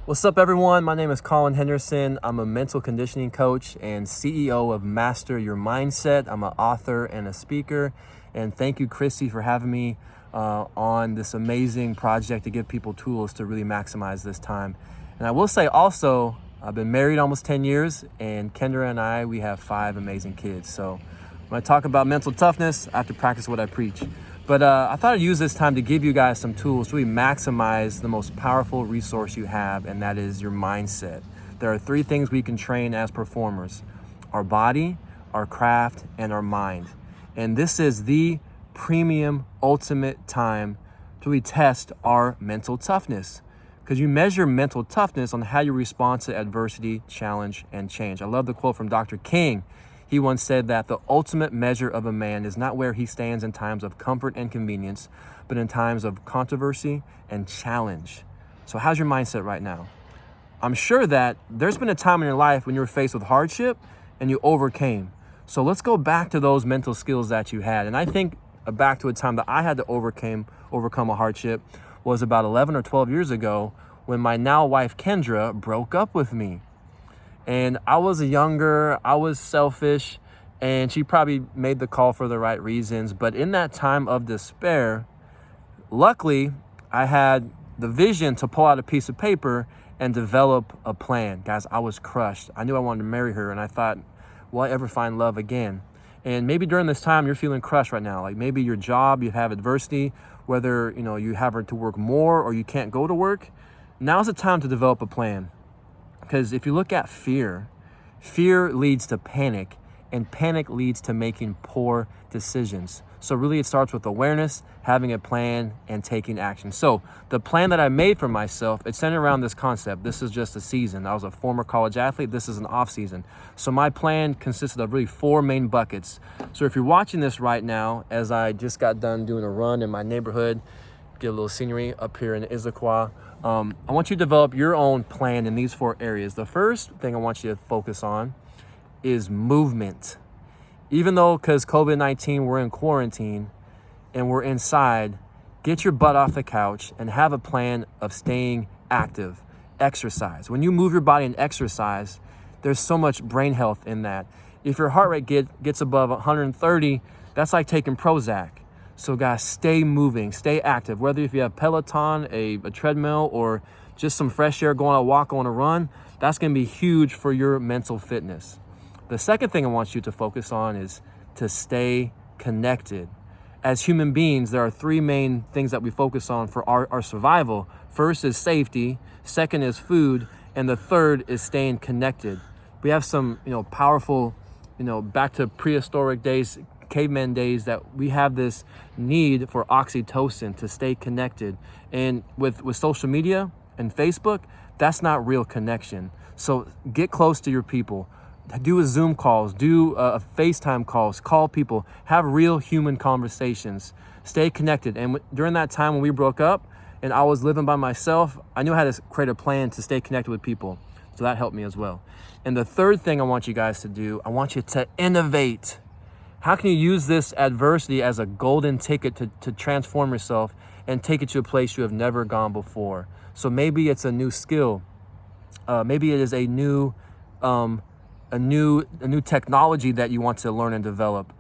What's up, everyone? My name is Collin Henderson. I'm a mental conditioning coach and CEO of Master Your Mindset. I'm an author and a speaker. And thank you, Christy, for having me on this amazing project to give people tools to really maximize this time. And I will say also, I've been married almost 10 years, and Kendra and I, we have 5 amazing kids. So when I talk about mental toughness, I have to practice what I preach. But I thought I'd use this time to give you guys some tools to really maximize the most powerful resource you have, and that is your mindset. There are 3 things we can train as performers: our body, our craft, and our mind. And this is the premium ultimate time to really test our mental toughness, because you measure mental toughness on how you respond to adversity, challenge, and change. I love the quote from Dr. King. He once said that the ultimate measure of a man is not where he stands in times of comfort and convenience, but in times of controversy and challenge. So how's your mindset right now? I'm sure that there's been a time in your life when you were faced with hardship and you overcame. So let's go back to those mental skills that you had. And I think back to a time that I had to overcome a hardship was about 11 or 12 years ago when my now wife Kendra broke up with me. And I was younger, I was selfish, and she probably made the call for the right reasons. But in that time of despair, luckily, I had the vision to pull out a piece of paper and develop a plan. Guys, I was crushed. I knew I wanted to marry her, and I thought, will I ever find love again? And maybe during this time, you're feeling crushed right now. Like maybe your job, you have adversity, whether you have to work more or you can't go to work. Now's the time to develop a plan. Because if you look at fear leads to panic, and panic leads to making poor decisions. So really it starts with awareness, having a plan, and taking action. So the plan that I made for myself, it's centered around this concept. This is just a season. I was a former college athlete. This is an off season. So my plan consisted of really 4 main buckets. So if you're watching this right now, as I just got done doing a run in my neighborhood, get a little scenery up here in Issaquah, I want you to develop your own plan in these 4 areas. The first thing I want you to focus on is movement. Even though, because COVID-19, we're in quarantine and we're inside, get your butt off the couch and have a plan of staying active. Exercise. When you move your body and exercise, there's so much brain health in that. If your heart rate gets above 130, that's like taking Prozac. So guys, stay moving, stay active. Whether if you have Peloton, a treadmill, or just some fresh air, going on a walk, on a run, that's gonna be huge for your mental fitness. The second thing I want you to focus on is to stay connected. As human beings, there are 3 main things that we focus on for our survival. First is safety, second is food, and the third is staying connected. We have some, powerful, back to prehistoric days, caveman days, that we have this need for oxytocin to stay connected. And with social media and Facebook, that's not real connection. So get close to your people. Do a Zoom calls, do a FaceTime calls, call people, have real human conversations, stay connected. And during that time when we broke up and I was living by myself, I knew how to create a plan to stay connected with people. So that helped me as well. And the third thing I want you guys to do, I want you to innovate. How can you use this adversity as a golden ticket to transform yourself and take it to a place you have never gone before? So maybe it's a new skill. Maybe it is a new technology that you want to learn and develop.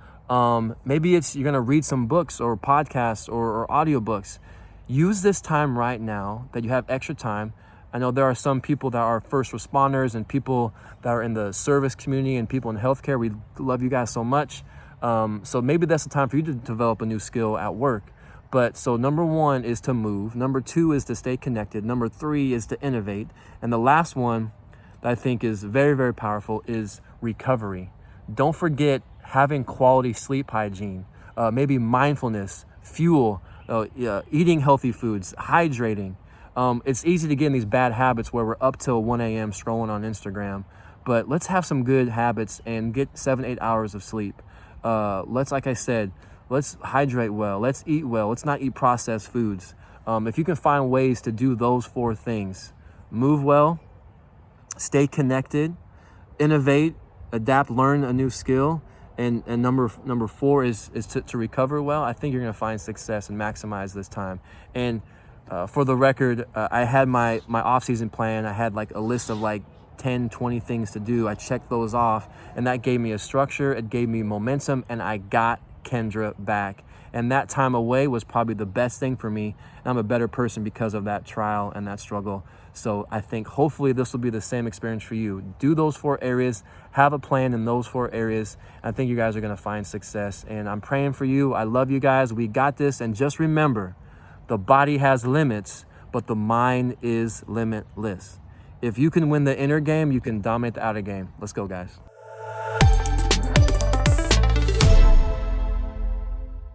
Maybe you're gonna read some books or podcasts or audiobooks. Use this time right now that you have extra time. I know there are some people that are first responders and people that are in the service community and people in healthcare. We love you guys so much. So maybe that's the time for you to develop a new skill at work. But so number 1 is to move. Number 2 is to stay connected. Number 3 is to innovate. And the last one that I think is very, very powerful is recovery. Don't forget having quality sleep hygiene, maybe mindfulness, fuel, eating healthy foods, hydrating. It's easy to get in these bad habits where we're up till 1 a.m. scrolling on Instagram, but let's have some good habits and get 7-8 hours of sleep. Like I said, let's hydrate well, let's eat well, let's not eat processed foods. If you can find ways to do those 4 things, move well, stay connected, innovate, adapt, learn a new skill, and number 4 is to recover well, I think you're gonna find success and maximize this time. And For the record, I had my off-season plan. I had like a list of like 10, 20 things to do. I checked those off, and that gave me a structure. It gave me momentum, and I got Kendra back. And that time away was probably the best thing for me. And I'm a better person because of that trial and that struggle. So I think hopefully this will be the same experience for you. Do those 4 areas, have a plan in those 4 areas. I think you guys are going to find success. And I'm praying for you. I love you guys. We got this. And just remember, the body has limits, but the mind is limitless. If you can win the inner game, you can dominate the outer game. Let's go, guys.